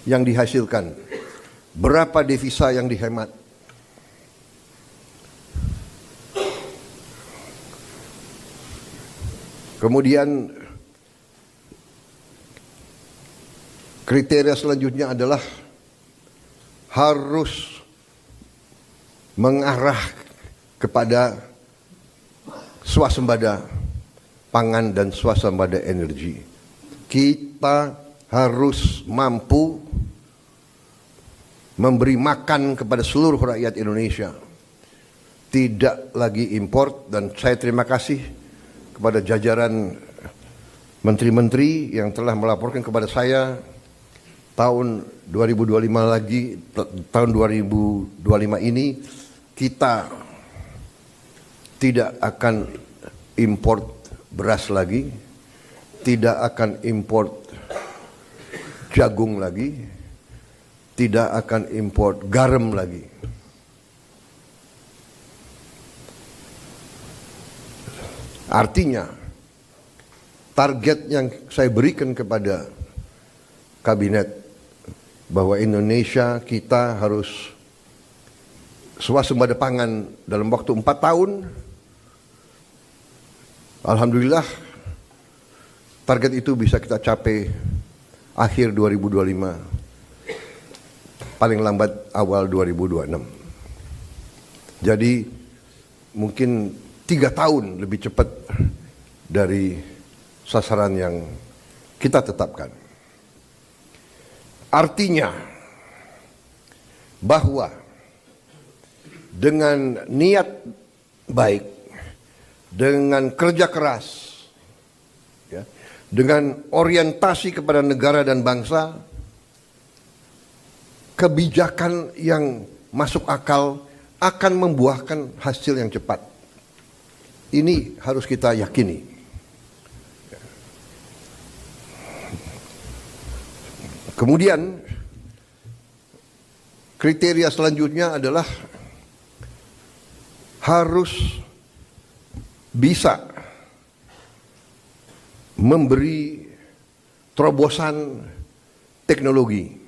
yang dihasilkan, berapa devisa yang dihemat. Kemudian kriteria selanjutnya adalah harus mengarah kepada swasembada pangan dan swasembada energi. Kita harus mampu memberi makan kepada seluruh rakyat Indonesia. Tidak lagi import, dan saya terima kasih kepada jajaran menteri-menteri yang telah melaporkan kepada saya tahun 2025 lagi, tahun 2025 ini kita tidak akan import beras lagi, tidak akan import jagung lagi, tidak akan import garam lagi. Artinya, target yang saya berikan kepada kabinet bahwa Indonesia kita harus swasembada pangan dalam waktu 4 tahun. Alhamdulillah, target itu bisa kita capai akhir 2025, paling lambat awal 2026. Jadi mungkin 3 tahun lebih cepat dari sasaran yang kita tetapkan. Artinya bahwa dengan niat baik, dengan kerja keras, ya, dengan orientasi kepada negara dan bangsa, kebijakan yang masuk akal akan membuahkan hasil yang cepat. Ini harus kita yakini. Kemudian kriteria selanjutnya adalah harus bisa memberi terobosan teknologi.